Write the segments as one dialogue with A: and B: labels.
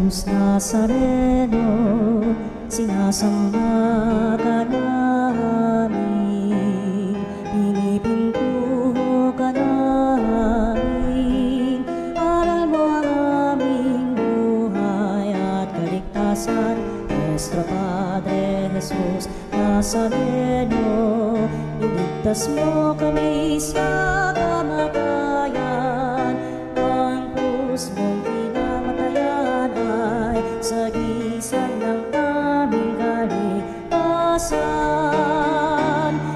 A: Jesus Nazareno, sinasamba ka namin, pinipintuho ka namin. Aral mo ang aming buhay at kaligtasan, Nuestro Padre Jesus Nazareno, iligtas mo kami sa kamatayan. Ang krus mong pinamatayan ay sagisag ng aming kaligtasan.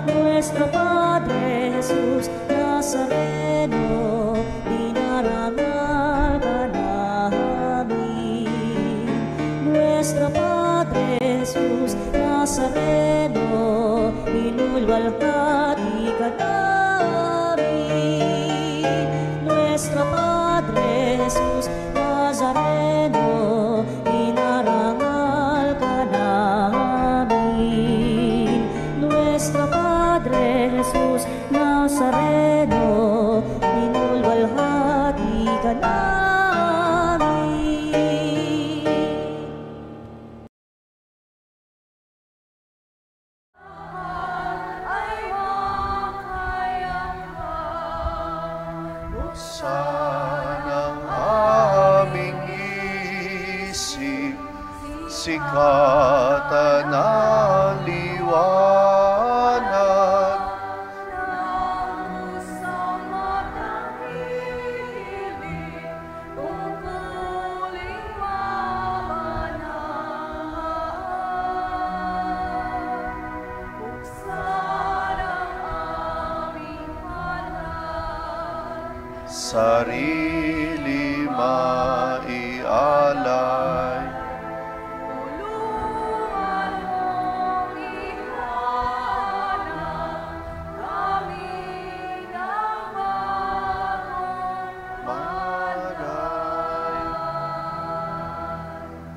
A: Nuestro Padre Jesus Nazareno, dinarangal ka namin. Nuestro Padre Jesus Nazareno, inulwalhati ka namin. Nuestro Padre Jesus Nazareno, inarangal ka namin. Nuestro Padre Jesus Nazareno, inulwalhati ka namin.
B: Sikatan ng liwanag ng pusong matangkilik, tungkuling mabanal. Buksan ang aming panal, sarili maialay.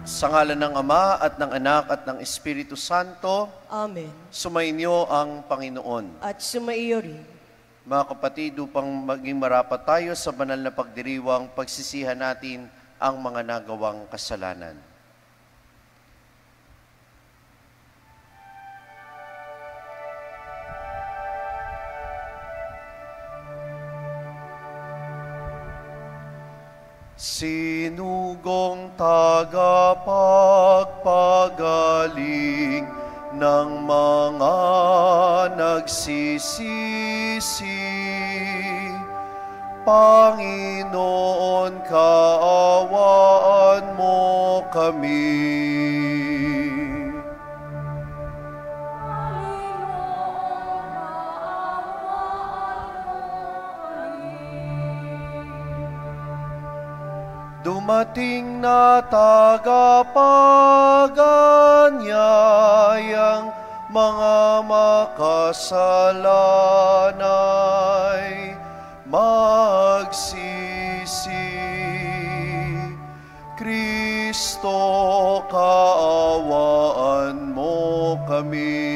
B: Sa ngalan ng Ama at ng Anak at ng Espiritu Santo. Amen. Sumainyo ang Panginoon.
C: At sumaiyo rin.
B: Mga kapatid, upang maging marapat tayo sa banal na pagdiriwang, pagsisihan natin ang mga nagawang kasalanan. Sinugong tagapagpagaling ng mga nagsisisi, Panginoon, kaawaan mo kami. Dumating na tagapaganyayang mga makasalanay magsisi. Kristo, kaawaan mo kami.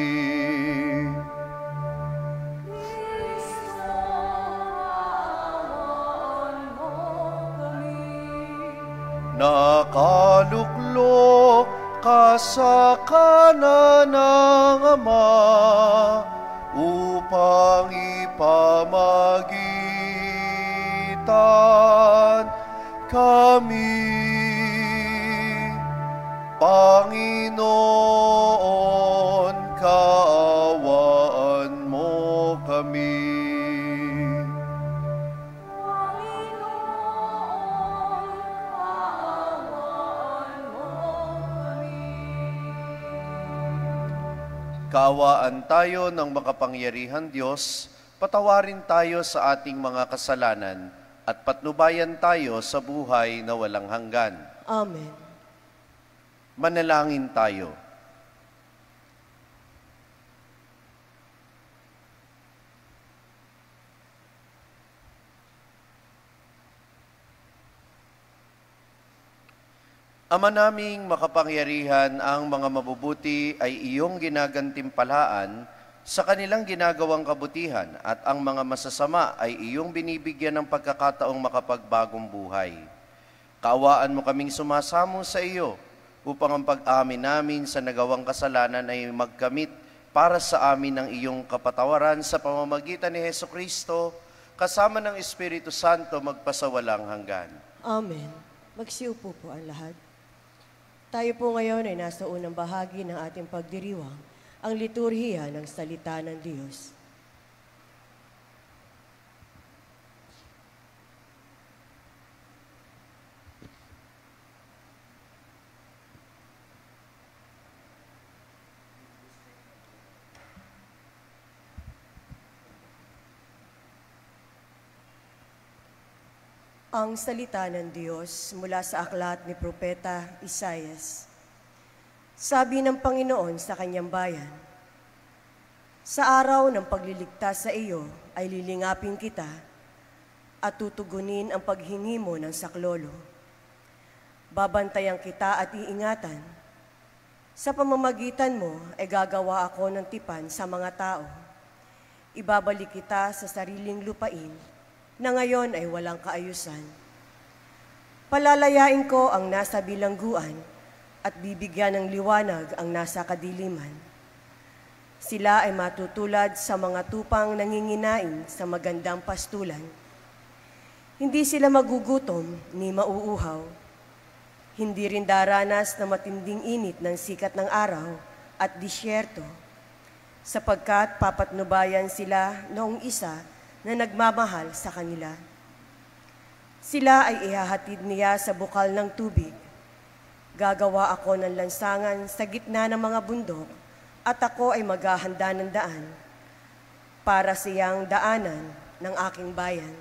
B: Nakaluklok ka sa kanan ng Ama upang ipamagitan kami. Panginoon, kaawaan mo kami. Kaawaan tayo ng makapangyarihan Diyos, patawarin tayo sa ating mga kasalanan, at patnubayan tayo sa buhay na walang hanggan.
C: Amen.
B: Manalangin tayo. Ama naming makapangyarihan, ang mga mabubuti ay iyong ginagantimpalaan sa kanilang ginagawang kabutihan, at ang mga masasama ay iyong binibigyan ng pagkakataong makapagbagong buhay. Kaawaan mo kaming sumasamo sa iyo upang ang pag-amin namin sa nagawang kasalanan ay magkamit para sa amin ng iyong kapatawaran sa pamamagitan ni Hesukristo, kasama ng Espiritu Santo magpasawalang hanggan.
C: Amen. Magsiupo po ang lahat. Tayo po ngayon ay nasa unang bahagi ng ating pagdiriwang, ang liturhiya ng salita ng Diyos. Ang salita ng Diyos mula sa aklat ni Propeta Isaias. Sabi ng Panginoon sa kanyang bayan, sa araw ng pagliligtas sa iyo ay lilingapin kita at tutugunin ang paghingi mo ng saklolo. Babantayan kita at iingatan. Sa pamamagitan mo ay gagawa ako ng tipan sa mga tao. Ibabalik kita sa sariling lupain na ngayon ay walang kaayusan. Palalayain ko ang nasa bilangguan at bibigyan ng liwanag ang nasa kadiliman. Sila ay matutulad sa mga tupang nanginginain sa magandang pastulan. Hindi sila magugutom ni mauuhaw. Hindi rin daranas na matinding init ng sikat ng araw at disyerto, sapagkat papatnubayan sila noong isa na nagmamahal sa kanila. Sila ay ihahatid niya sa bukal ng tubig. Gagawa ako ng lansangan sa gitna ng mga bundok, at ako ay maghahanda ng daan para siyang daanan ng aking bayan.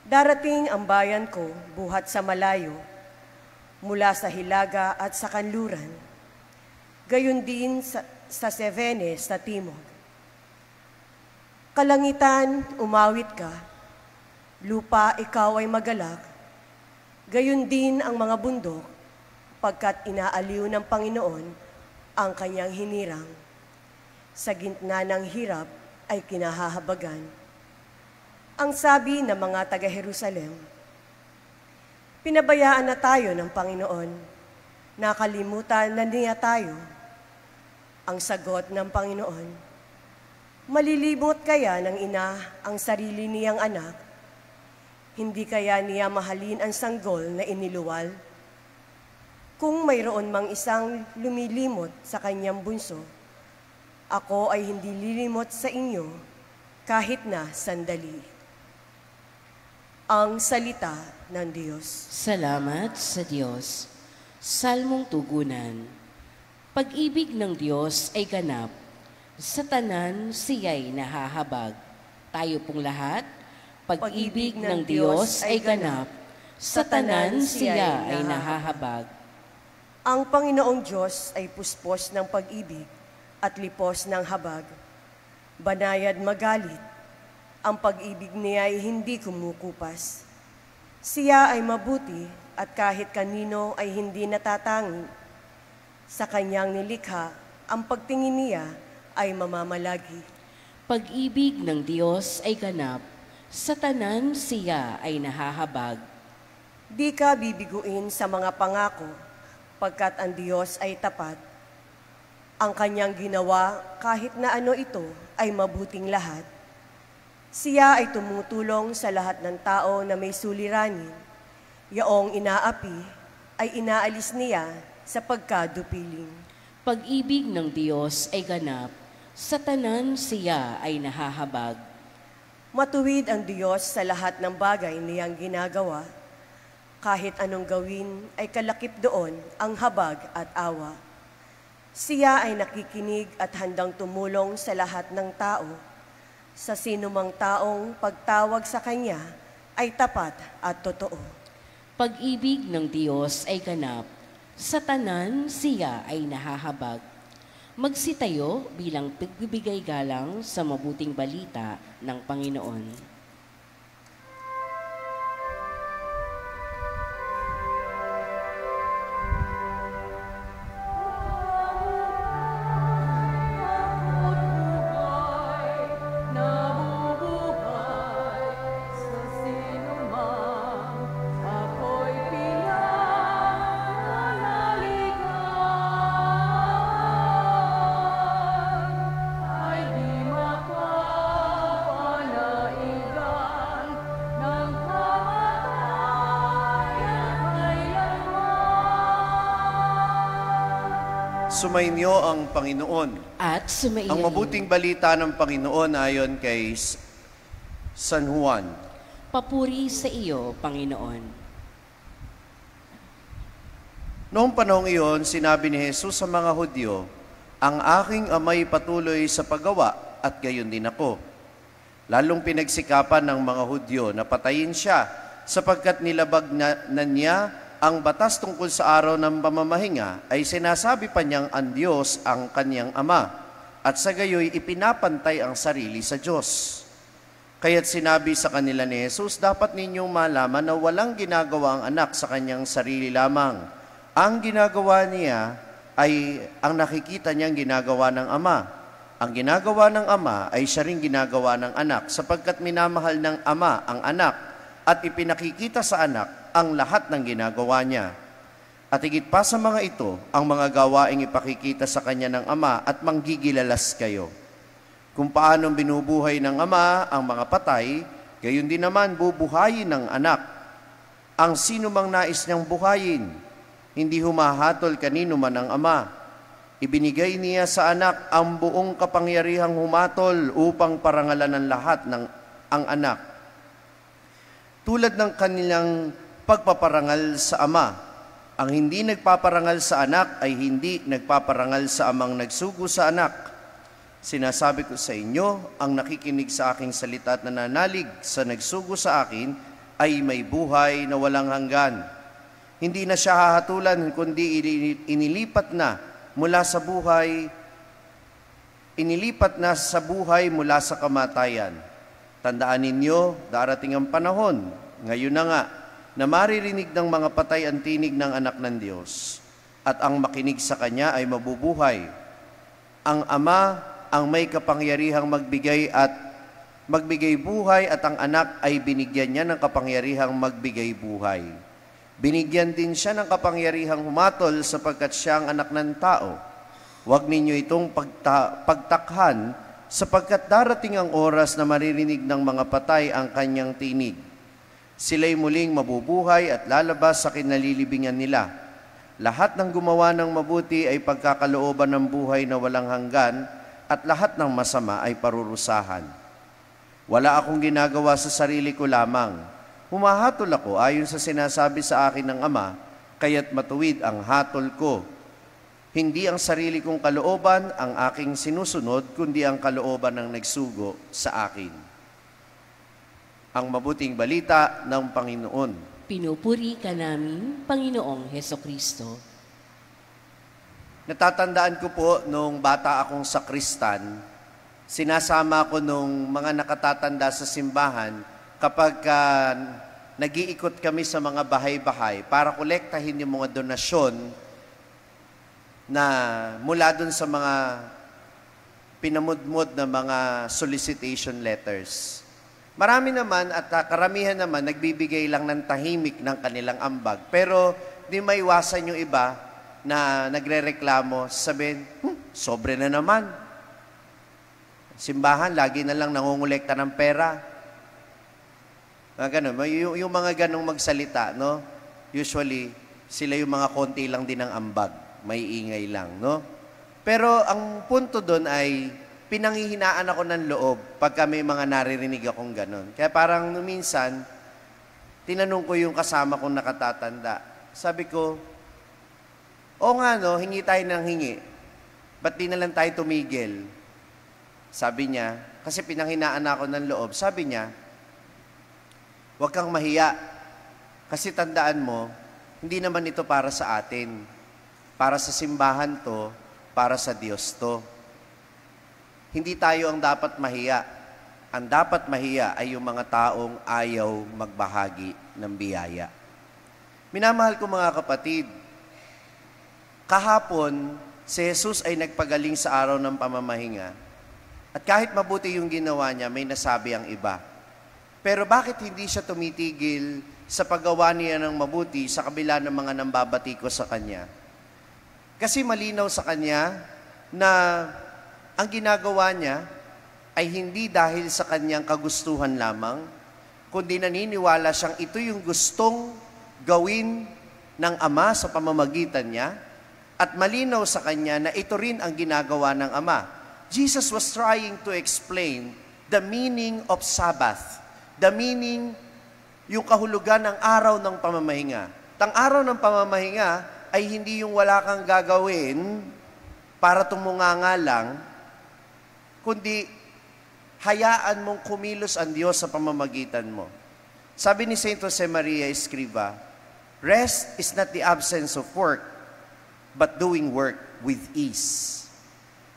C: Darating ang bayan ko buhat sa malayo, mula sa hilaga at sa kanluran, gayon din sa Sevene sa timog. Kalangitan, umawit ka, lupa, ikaw ay magalak, gayon din ang mga bundok, pagkat inaaliw ng Panginoon ang kanyang hinirang. Sa gitna ng hirap ay kinahahabagan. Ang sabi ng mga taga-Jerusalem, pinabayaan na tayo ng Panginoon, nakalimutan na niya tayo. Ang sagot ng Panginoon, malilibot kaya ng ina ang sarili niyang anak? Hindi kaya niya mahalin ang sanggol na iniluwal? Kung mayroon mang isang lumilimot sa kanyang bunso, ako ay hindi lilimot sa inyo kahit na sandali. Ang salita ng Diyos.
D: Salamat sa Diyos. Salmong tugunan. Pag-ibig ng Diyos ay ganap, sa tanan siya'y nahahabag. Tayo pong lahat, pag-ibig ng Diyos ay ganap, sa tanan siya ay nahahabag.
C: Ang Panginoong Diyos ay puspos ng pag-ibig at lipos ng habag. Banayad magalit, ang pag-ibig niya ay hindi kumukupas. Siya ay mabuti at kahit kanino ay hindi natatangi. Sa kanyang nilikha, ang pagtingin niya ay mamamalagi.
D: Pag-ibig ng Diyos ay ganap, sa tanan siya ay nahahabag.
C: Di ka bibiguin sa mga pangako, pagkat ang Diyos ay tapat. Ang kanyang ginawa, kahit na ano ito, ay mabuting lahat. Siya ay tumutulong sa lahat ng tao na may suliranin. Yaong inaapi ay inaalis niya sa pagkadupiling.
D: Pag-ibig ng Diyos ay ganap, sa tanan siya ay nahahabag.
C: Matuwid ang Diyos sa lahat ng bagay niyang ginagawa. Kahit anong gawin ay kalakip doon ang habag at awa. Siya ay nakikinig at handang tumulong sa lahat ng tao. Sa sinumang taong pagtawag sa Kanya ay tapat at totoo.
D: Pag-ibig ng Diyos ay ganap, sa tanan siya ay nahahabag. Magsitayo bilang pagbibigay galang sa mabuting balita ng Panginoon.
E: Nabubuhay sa sinumang ako'y
B: Sumainyo ang Panginoon.
D: At sumailalim.
B: Ang mabuting balita ng Panginoon ayon kay San Juan.
D: Papuri sa iyo, Panginoon.
B: Noong panahong iyon, sinabi ni Jesus sa mga Hudyo, ang aking ama'y patuloy sa paggawa at gayon din ako. Lalong pinagsikapan ng mga Hudyo na patayin siya sapagkat nilabag na niya ang batas tungkol sa araw ng pamamahinga ay sinasabi pa niyang ang Diyos ang kanyang Ama at sa gayoy ipinapantay ang sarili sa Diyos. Kaya't sinabi sa kanila ni Jesus, dapat ninyong malaman na walang ginagawa ang anak sa kanyang sarili lamang. Ang ginagawa niya ay ang nakikita niyang ginagawa ng Ama. Ang ginagawa ng Ama ay siya ring ginagawa ng anak sapagkat minamahal ng Ama ang anak at ipinakikita sa anak ang lahat ng ginagawa niya. At higit pa sa mga ito, ang mga gawaing ipakikita sa kanya ng Ama at manggigilalas kayo. Kung paanong binubuhay ng Ama ang mga patay, gayon din naman bubuhayin ng anak. Ang sino mang nais niyang buhayin, hindi humahatol kanino man ang Ama. Ibinigay niya sa anak ang buong kapangyarihang humatol upang parangalan ng lahat ng ang anak. Tulad ng kanilang pagpaparangal sa Ama, ang hindi nagpaparangal sa anak ay hindi nagpaparangal sa amang nagsugo sa anak. Sinasabi ko sa inyo, ang nakikinig sa aking salita at nananalig sa nagsugo sa akin ay may buhay na walang hanggan. Hindi na siya hahatulan, kundi inilipat na sa buhay mula sa kamatayan. Tandaan ninyo, darating ang panahon, ngayon na nga, na maririnig ng mga patay ang tinig ng anak ng Diyos, at ang makinig sa Kanya ay mabubuhay. Ang Ama ang may kapangyarihang magbigay buhay at ang anak ay binigyan niya ng kapangyarihang magbigay buhay. Binigyan din siya ng kapangyarihang humatol sapagkat siya ang anak ng tao. Huwag ninyo itong pagtakhan sapagkat darating ang oras na maririnig ng mga patay ang kanyang tinig. Sila'y muling mabubuhay at lalabas sa kinalilibingan nila. Lahat ng gumawa ng mabuti ay pagkakalooban ng buhay na walang hanggan at lahat ng masama ay parurusahan. Wala akong ginagawa sa sarili ko lamang. Humahatol ako ayon sa sinasabi sa akin ng Ama, kaya't matuwid ang hatol ko. Hindi ang sarili kong kalooban ang aking sinusunod, kundi ang kalooban ng nagsugo sa akin. Ang mabuting balita ng Panginoon.
D: Pinupuri ka namin, Panginoong Hesukristo.
B: Natatandaan ko po nung bata akong sakristan, sinasama ko nung mga nakatatanda sa simbahan kapag nag-iikot kami sa mga bahay-bahay para kolektahin yung mga donasyon na mula dun sa mga pinamudmod na mga solicitation letters. Marami naman at karamihan naman nagbibigay lang ng tahimik ng kanilang ambag. Pero di maiwasan yung iba na nagrereklamo, sabihin, sobre na naman. Simbahan, lagi na lang nangungulekta ng pera. Ganun, yung mga ganong magsalita, no? Usually, sila yung mga konti lang din ng ambag. May ingay lang, no? Pero ang punto doon ay pinanghihinaan ako ng loob pag may mga naririnig akong ganon. Kaya parang minsan, tinanong ko yung kasama kong nakatatanda. Sabi ko, o nga no, hingi tayo ng hingi. Ba't di na lang tayo tumigil? Sabi niya, kasi pinanghinaan ako ng loob. Sabi niya, huwag kang mahiya. Kasi tandaan mo, hindi naman ito para sa atin. Para sa simbahan to, para sa Diyos to. Hindi tayo ang dapat mahiya. Ang dapat mahiya ay yung mga taong ayaw magbahagi ng biyaya. Minamahal ko mga kapatid, kahapon, si Jesus ay nagpagaling sa araw ng pamamahinga. At kahit mabuti yung ginawa niya, may nasabi ang iba. Pero bakit hindi siya tumitigil sa paggawa niya ng mabuti sa kabila ng mga nambabatiko sa kanya? Kasi malinaw sa kanya na ang ginagawa niya ay hindi dahil sa kanyang kagustuhan lamang, kundi naniniwala siyang ito yung gustong gawin ng Ama sa pamamagitan niya, At malinaw sa kanya na ito rin ang ginagawa ng Ama. Jesus was trying to explain the meaning of Sabbath. The meaning, yung kahulugan ng araw ng pamamahinga. Ang araw ng pamamahinga ay hindi yung wala kang gagawin para tumunganga lang, kundi hayaan mong kumilos ang Diyos sa pamamagitan mo. Sabi ni Saint Jose Maria Escriva, rest is not the absence of work, but doing work with ease.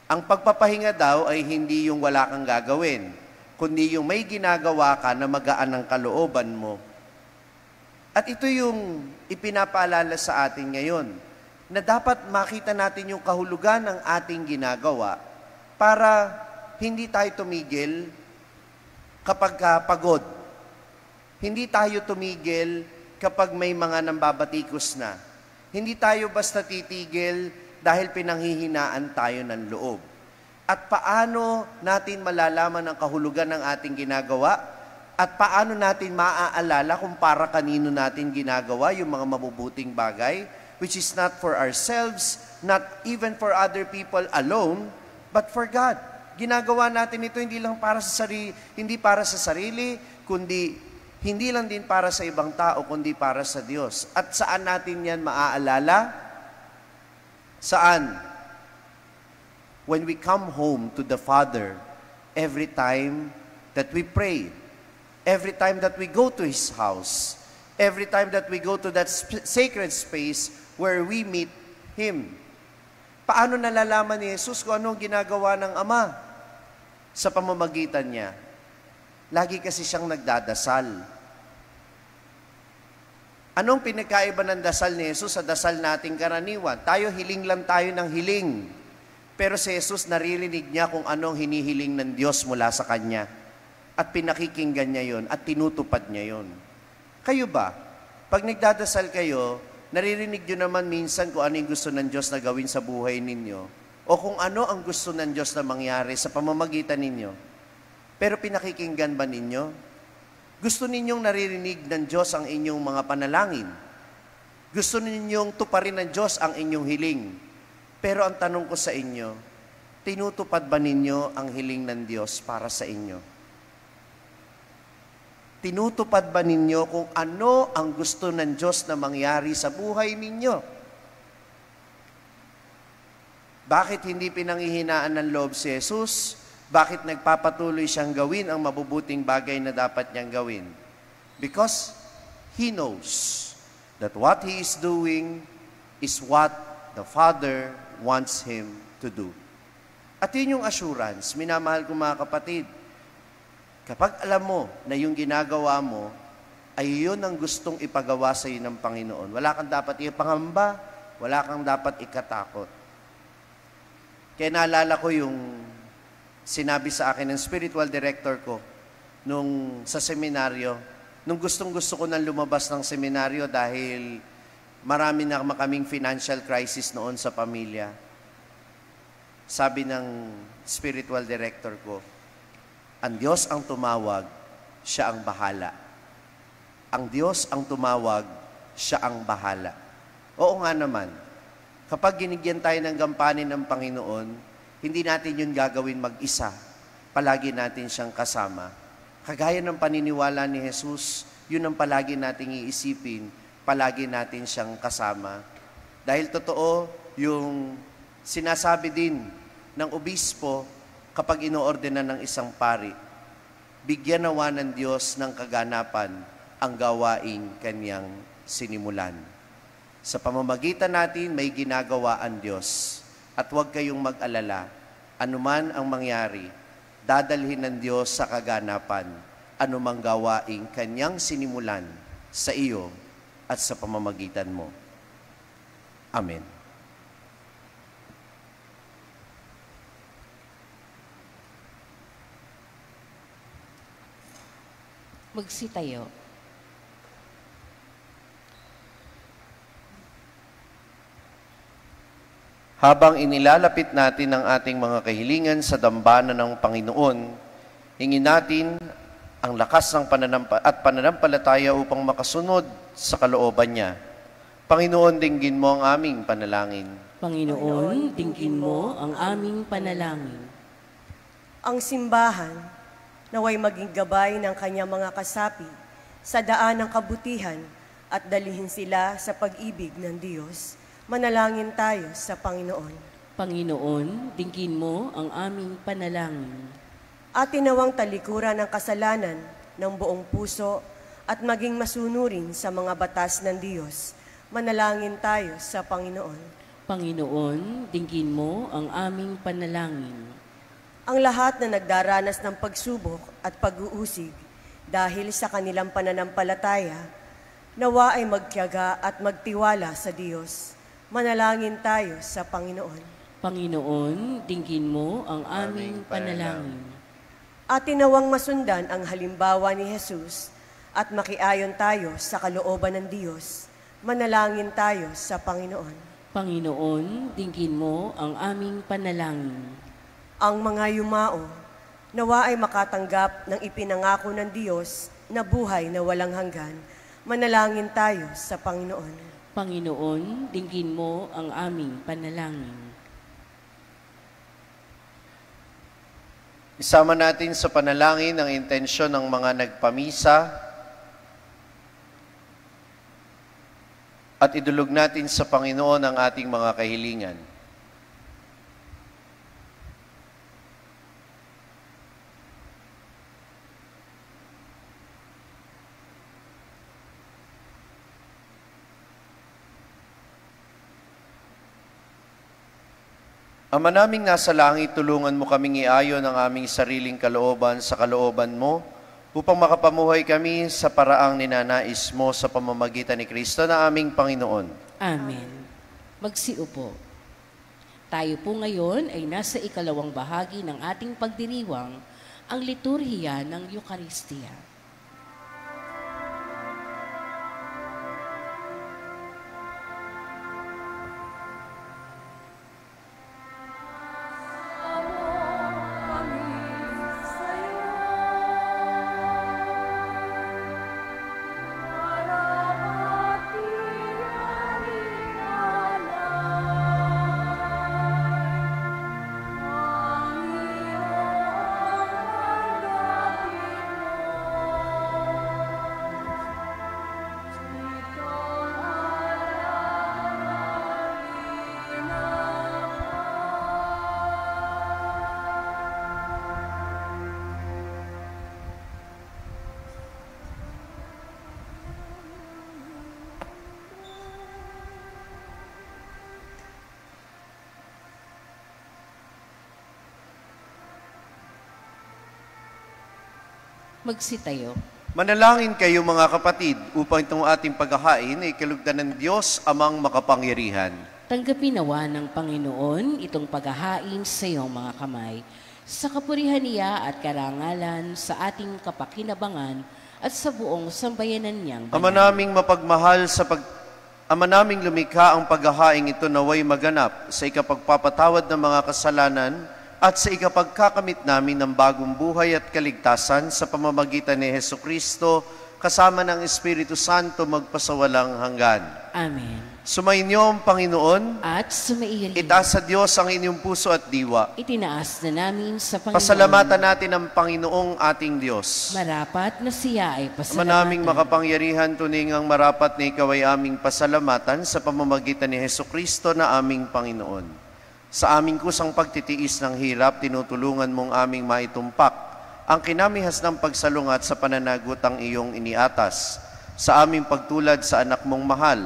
B: Ang pagpapahinga daw ay hindi yung wala kang gagawin, kundi yung may ginagawa ka na magaan ang kalooban mo. At ito yung ipinapaalala sa atin ngayon, na dapat makita natin yung kahulugan ng ating ginagawa para hindi tayo tumigil kapag pagod. Hindi tayo tumigil kapag may mga nambabatikos na. Hindi tayo basta titigil dahil pinanghihinaan tayo ng loob. At paano natin malalaman ang kahulugan ng ating ginagawa? At paano natin maaalala kung para kanino natin ginagawa yung mga mabubuting bagay, which is not for ourselves, not even for other people alone, but for God. Ginagawa natin ito hindi lang para sa sarili, kundi hindi lang din para sa ibang tao, kundi para sa Diyos. At saan natin yan maaalala? Saan? When we come home to the Father, every time that we pray, every time that we go to His house, every time that we go to that sacred space where we meet Him. Paano nalalaman ni Jesus kung anong ginagawa ng Ama sa pamamagitan niya? Lagi kasi siyang nagdadasal. Anong pinagkaiba ng dasal ni Jesus sa dasal nating karaniwan? Tayo, hiling lang tayo ng hiling. Pero si Jesus, naririnig niya kung anong hinihiling ng Diyos mula sa Kanya. At pinakikinggan niya yon at tinutupad niya yon. Kayo ba? Pag nagdadasal kayo, naririnig niyo naman minsan kung ano yung gusto ng Diyos na gawin sa buhay ninyo o kung ano ang gusto ng Diyos na mangyari sa pamamagitan ninyo. Pero pinakikinggan ba ninyo? Gusto ninyong naririnig ng Diyos ang inyong mga panalangin. Gusto ninyong tuparin ng Diyos ang inyong hiling. Pero ang tanong ko sa inyo, tinutupad ba ninyo ang hiling ng Diyos para sa inyo? Tinutupad ba ninyo kung ano ang gusto ng Diyos na mangyari sa buhay ninyo? Bakit hindi pinanghihinaan ng loob si Jesus? Bakit nagpapatuloy siyang gawin ang mabubuting bagay na dapat niyang gawin? Because He knows that what He is doing is what the Father wants Him to do. At yun yung assurance, minamahal kong mga kapatid. Kapag alam mo na yung ginagawa mo ay yun ang gustong ipagawa sa iyo ng Panginoon, wala kang dapat ipangamba, wala kang dapat ikatakot. Kaya naalala ko yung sinabi sa akin ng spiritual director ko nung sa seminaryo, nung gustong-gusto ko nang lumabas ng seminaryo dahil marami na kaming financial crisis noon sa pamilya. Sabi ng spiritual director ko, ang Diyos ang tumawag, siya ang bahala. Ang Diyos ang tumawag, siya ang bahala. Oo nga naman, kapag ginigyan tayo ng gampanin ng Panginoon, hindi natin yun gagawin mag-isa. Palagi natin siyang kasama. Kagaya ng paniniwala ni Jesus, yun ang palagi nating iisipin, palagi natin siyang kasama. Dahil totoo, yung sinasabi din ng obispo kapag inoordena ng isang pari, bigyan nawa ng Diyos ng kaganapan ang gawaing Kanyang sinimulan. Sa pamamagitan natin, may ginagawa ang Diyos. At huwag kayong mag-alala, anuman ang mangyari, dadalhin ng Diyos sa kaganapan, anumang gawaing Kanyang sinimulan sa iyo at sa pamamagitan mo. Amen.
D: Magsitayo.
B: Habang inilalapit natin ang ating mga kahilingan sa dambana ng Panginoon, hingin natin ang lakas ng pananampalataya upang makasunod sa kalooban niya. Panginoon, dinggin mo ang aming panalangin.
D: Panginoon, dinggin mo ang aming panalangin.
C: Ang simbahan naway maging gabay ng kanyang mga kasapi sa daan ng kabutihan at dalihin sila sa pag-ibig ng Diyos. Manalangin tayo sa Panginoon.
D: Panginoon, dinggin mo ang aming panalangin.
C: Atin nawang talikuran ng kasalanan ng buong puso at maging masunurin sa mga batas ng Diyos. Manalangin tayo sa Panginoon.
D: Panginoon, dinggin mo ang aming panalangin.
C: Ang lahat na nagdaranas ng pagsubok at pag-uusig dahil sa kanilang pananampalataya, nawa ay magtiyaga at magtiwala sa Diyos. Manalangin tayo sa Panginoon.
D: Panginoon, dinggin mo ang aming panalangin.
C: Atin nawang masundan ang halimbawa ni Jesus at makiayon tayo sa kalooban ng Diyos. Manalangin tayo sa Panginoon.
D: Panginoon, dinggin mo ang aming panalangin.
C: Ang mga yumao, nawa ay makatanggap ng ipinangako ng Diyos na buhay na walang hanggan. Manalangin tayo sa Panginoon.
D: Panginoon, dinggin mo ang aming panalangin.
B: Isama natin sa panalangin ang intensyon ng mga nagpamisa at idulog natin sa Panginoon ang ating mga kahilingan. Ama naming nasa langit, tulungan mo kaming iayon ang aming sariling kalooban sa kalooban mo upang makapamuhay kami sa paraang ninanais mo sa pamamagitan ni Kristo na aming Panginoon.
D: Amen. Magsiupo. Tayo po ngayon ay nasa ikalawang bahagi ng ating pagdiriwang, ang liturhiya ng Eucharistia. Magsitayo.
B: Manalangin kayo mga kapatid upang itong ating paghahain ay kalugdan ng Diyos amang makapangyarihan.
D: Tanggapin nawa ng Panginoon itong paghahain sa iyong mga kamay, sa kapurihan niya at karangalan sa ating kapakinabangan at sa buong sambayanan niyang banal.
B: Ama naming lumikha ang paghahain ito naway maganap sa ikapagpapatawad ng mga kasalanan at sa ikapagkakamit namin ng bagong buhay at kaligtasan sa pamamagitan ni Hesukristo, kasama ng Espiritu Santo magpasawalang hanggan.
D: Amen.
B: Sumainyo ang Panginoon,
D: At sumairin.
B: itaas sa Diyos ang inyong puso at diwa.
D: Itinaas na namin sa Panginoon.
B: Pasalamatan natin ang Panginoong ating Diyos.
D: Marapat na siya ay pasalamatan.
B: Manaming makapangyarihan, tuningang marapat na ikaw ay aming pasalamatan sa pamamagitan ni Hesukristo na aming Panginoon. Sa aming kusang pagtitiis ng hirap, tinutulungan mong aming maitumpak ang kinamihas ng pagsalungat sa pananagutang iyong iniatas. Sa aming pagtulad sa anak mong mahal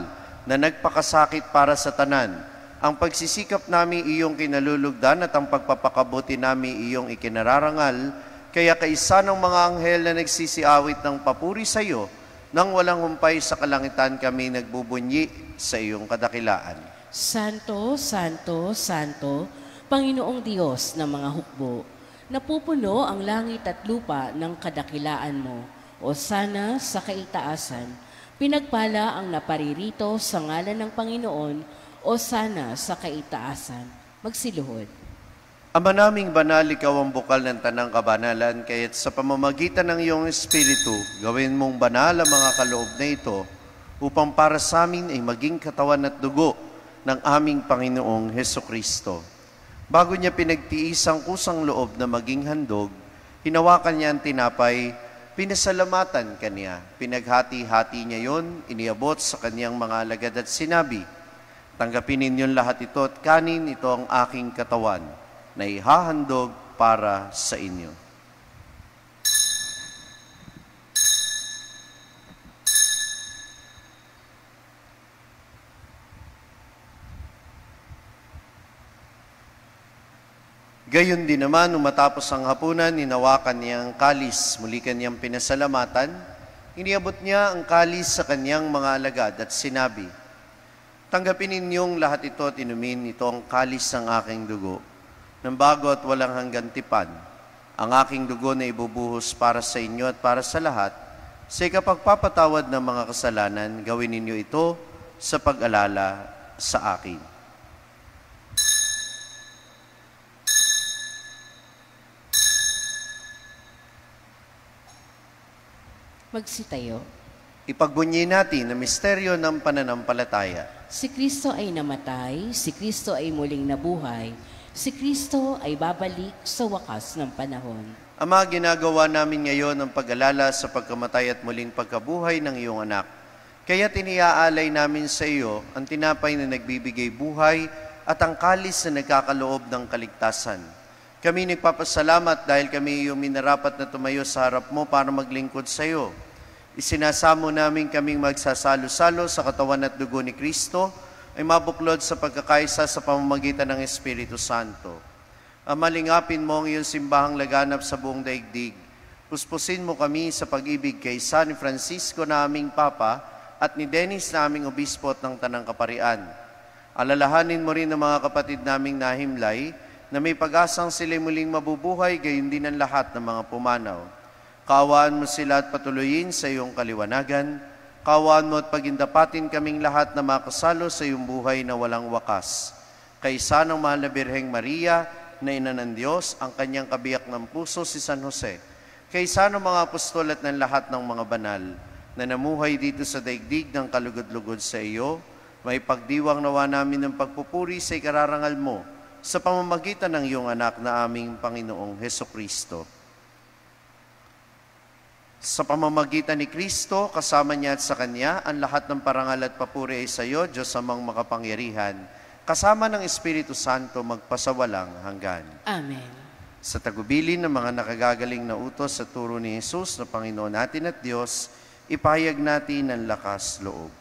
B: na nagpakasakit para sa tanan, ang pagsisikap namin iyong kinalulugdan at ang pagpapakabuti namin iyong ikinararangal, kaya kaisa ng mga anghel na nagsisiawit ng papuri sa iyo, nang walang humpay sa kalangitan kami nagbubunyi sa iyong kadakilaan.
D: Santo, Santo, Santo, Panginoong Diyos ng mga hukbo, napupuno ang langit at lupa ng kadakilaan mo, o sana sa kaitaasan, pinagpala ang naparirito sa ngalan ng Panginoon, o sana sa kaitaasan. Magsiluhod.
B: Ama naming banal, ikaw ang bukal ng tanang kabanalan, kaya't sa pamamagitan ng iyong Espiritu, gawin mong banal ang mga kaloob na ito, upang para sa amin ay maging katawan at dugo ng aming Panginoong Hesukristo. Bago niya pinagtiis ang kusang loob na maging handog, hinawakan niya ang tinapay, pinasalamatan kaniya, pinaghati-hati niya yon, iniabot sa kaniyang mga alagad at sinabi, "Tanggapin ninyong lahat ito at kanin, ito ang aking katawan na ihahandog para sa inyo." Gayon din naman, nung matapos ang hapunan, hinawakan niya ang kalis, muli kanyang pinasalamatan, iniabot niya ang kalis sa kanyang mga alagad at sinabi, "Tanggapin ninyong lahat ito at inumin, ito ang kalis ng aking dugo, ng bago at walang hanggang tipan, ang aking dugo na ibubuhos para sa inyo at para sa lahat, sa ikapagpapatawad ng mga kasalanan, gawin ninyo ito sa pag-alala sa akin."
D: Magsitayo.
B: Ipagbunyi natin ang misteryo ng pananampalataya.
D: Si Kristo ay namatay, si Kristo ay muling nabuhay, si Kristo ay babalik sa wakas ng panahon.
B: Ama, ginagawa namin ngayon ang pag-alala sa pagkamatay at muling pagkabuhay ng iyong anak. Kaya tiniaalay namin sa iyo ang tinapay na nagbibigay buhay at ang kalis na nagkakaloob ng kaligtasan. Kami nagpapasalamat dahil kami iyong minarapat na tumayo sa harap mo para maglingkod sa iyo. Isinasamo namin kaming magsasalo-salo sa katawan at dugo ni Kristo ay mabuklod sa pagkakaisa sa pamamagitan ng Espiritu Santo. Malingapin mo ang iyong simbahang laganap sa buong daigdig. Puspusin mo kami sa pag-ibig kay San Francisco na aming Papa at ni Dennis na aming Obispo at ng Tanang Kaparian. Alalahanin mo rin ang mga kapatid naming nahimlay na may pag-asang sila muling mabubuhay, gayon din ang lahat ng mga pumanaw. Kaawaan mo sila at patuloyin sa iyong kaliwanagan. Kaawaan mo at pagindapatin kaming lahat na makasalo sa iyong buhay na walang wakas. Kaisa ng mahal na Birheng Maria, na ina ng Diyos, ang kanyang kabiyak ng puso si San Jose. Kaisa ng mga apostol at ng lahat ng mga banal na namuhay dito sa daigdig ng kalugod-lugod sa iyo, may pagdiwang nawa namin ng pagpupuri sa ikararangal mo sa pamamagitan ng iyong anak na aming Panginoong Hesukristo. Sa pamamagitan ni Kristo, kasama niya at sa Kanya, ang lahat ng parangal at papuri ay sa iyo, Diyos amang makapangyarihan, kasama ng Espiritu Santo magpasawalang hanggan.
D: Amen.
B: Sa tagubilin ng mga nakagagaling na utos sa turo ni Jesus na Panginoon natin at Diyos, ipahayag natin ang lakas loob.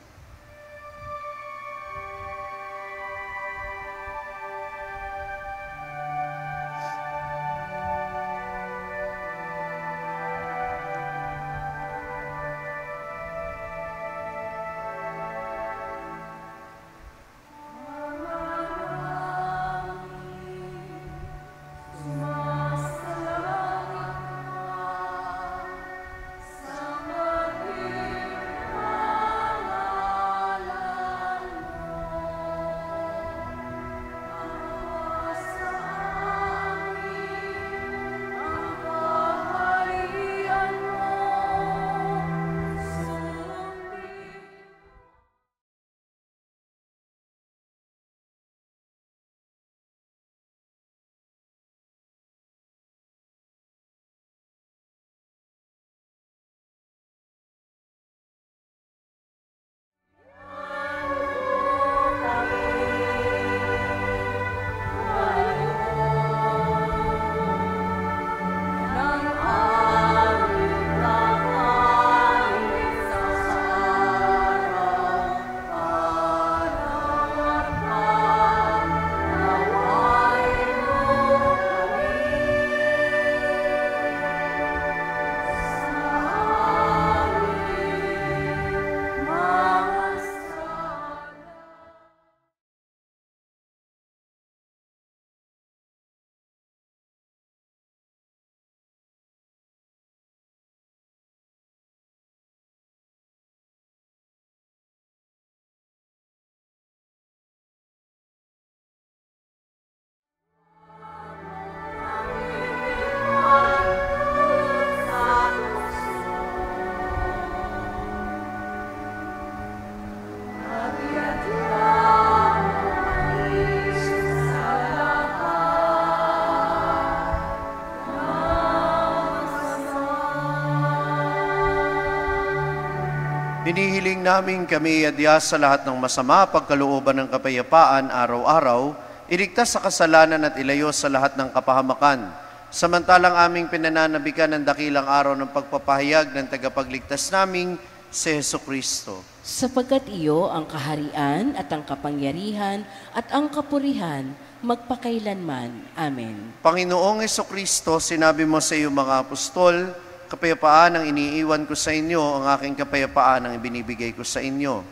B: Hinihiling namin kami adya sa lahat ng masama, pagkalooban ng kapayapaan araw-araw, iligtas sa kasalanan at ilayo sa lahat ng kapahamakan. Samantalang aming pinananabikan ng dakilang araw ng pagpapahayag ng tagapagligtas naming si Hesukristo.
D: Sapagkat iyo ang kaharian at ang kapangyarihan at ang kapurihan magpakailanman. Amen.
B: Panginoong Hesukristo, sinabi mo sa iyong mga apostol, kapayapaan ang iniiwan ko sa inyo, ang aking kapayapaan ang ibinibigay ko sa inyo.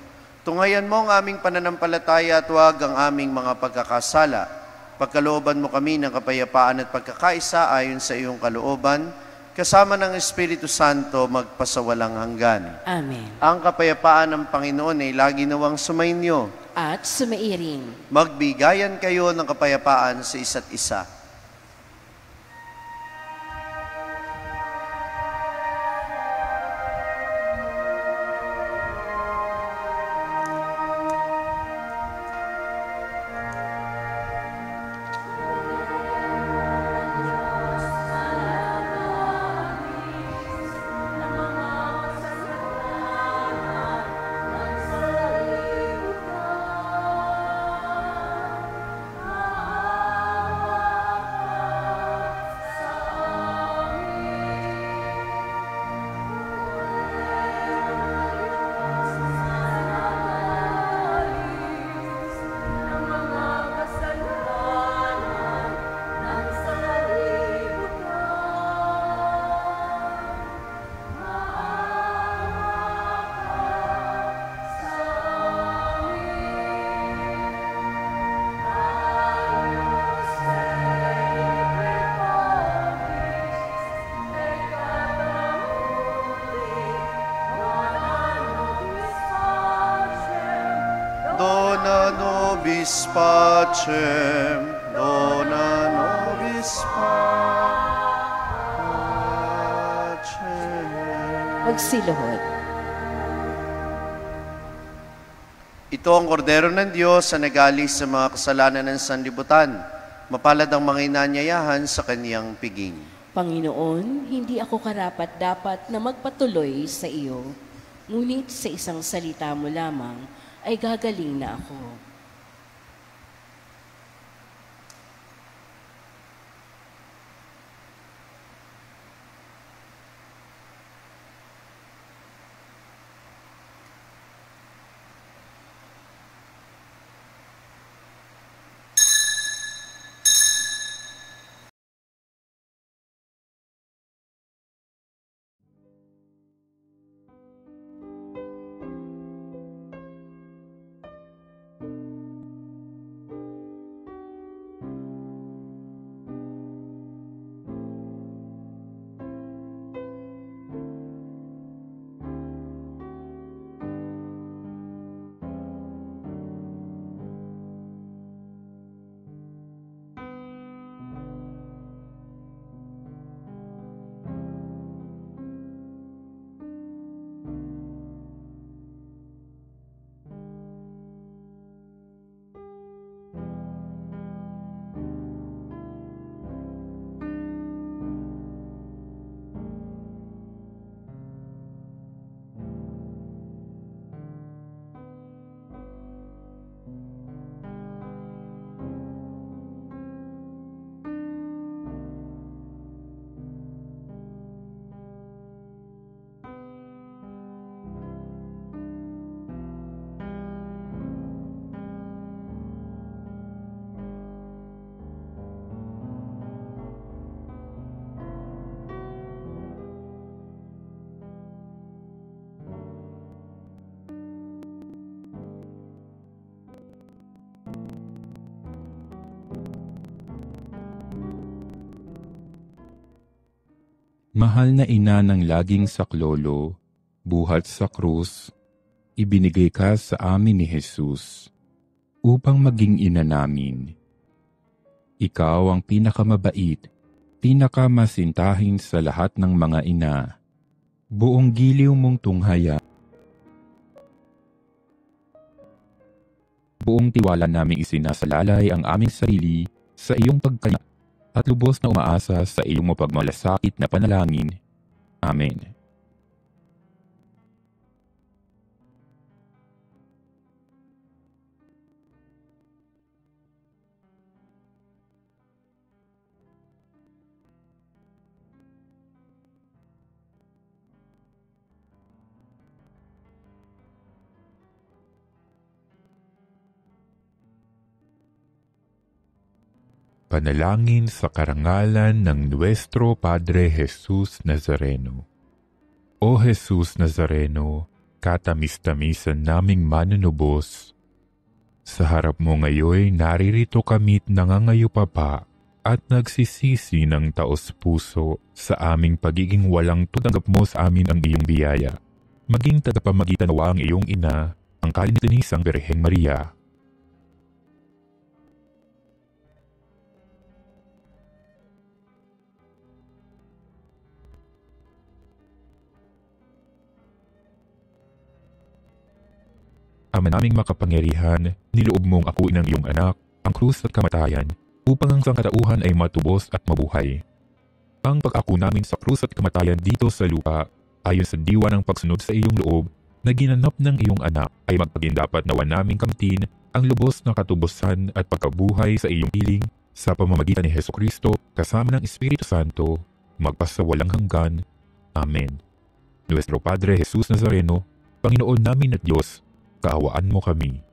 B: Tunghayan mo ang aming pananampalataya at huwag ang aming mga pagkakasala. Pagkalooban mo kami ng kapayapaan at pagkakaisa ayon sa iyong kalooban, kasama ng Espiritu Santo magpasawalang hanggan.
D: Amen.
B: Ang kapayapaan ng Panginoon ay lagi nawang sumainyo.
D: At sumairing.
B: Magbigayan kayo ng kapayapaan sa isa't isa. Dona nobis pacem, dona nobis pacem.
D: Magsiluhod.
B: Ito ang kordero ng Diyos na nag-alis sa mga kasalanan ng sanlibutan. Mapalad ang mga inanyayahan sa kaniyang piging.
D: Panginoon, hindi ako karapat-dapat na magpatuloy sa iyo, ngunit sa isang salita mo lamang ay gagaling na ako.
E: Mahal na ina ng laging saklolo, buhat sa krus, ibinigay ka sa amin ni Jesus upang maging ina namin. Ikaw ang pinakamabait, pinakamasintahin sa lahat ng mga ina. Buong giliw mong tunghaya. Buong tiwala naming isinasalalay ang aming sarili sa iyong pagkaya at lubos na umaasa sa iyong mapagmalasakit na panalangin. Amen. Panalangin sa karangalan ng Nuestro Padre Jesus Nazareno. O Jesus Nazareno, katamis-tamisan naming manunubos, sa harap mo ngayon naririto kami't nangangayupapa at nagsisisi ng taos-puso sa aming pagiging walang tutanggap mo sa amin ang iyong biyaya. Maging tagapamagitan nawa ang iyong ina, ang kalinisanisang Birheng Maria. Ama naming makapangyarihan, niloob mong akuin ang iyong anak, ang krus at kamatayan, upang ang sangkatauhan ay matubos at mabuhay. Ang pag-ako namin sa krus at kamatayan dito sa lupa, ayon sa diwa ng pagsunod sa iyong loob, na ginanap ng iyong anak, ay magpagindapat nawa naming kamtin ang lubos na katubusan at pagkabuhay sa iyong piling, sa pamamagitan ni Hesukristo, kasama ng Espiritu Santo, magpasawalang hanggan. Amen. Nuestro Padre Jesus Nazareno, Panginoon namin at Diyos, kaawaan mo kami.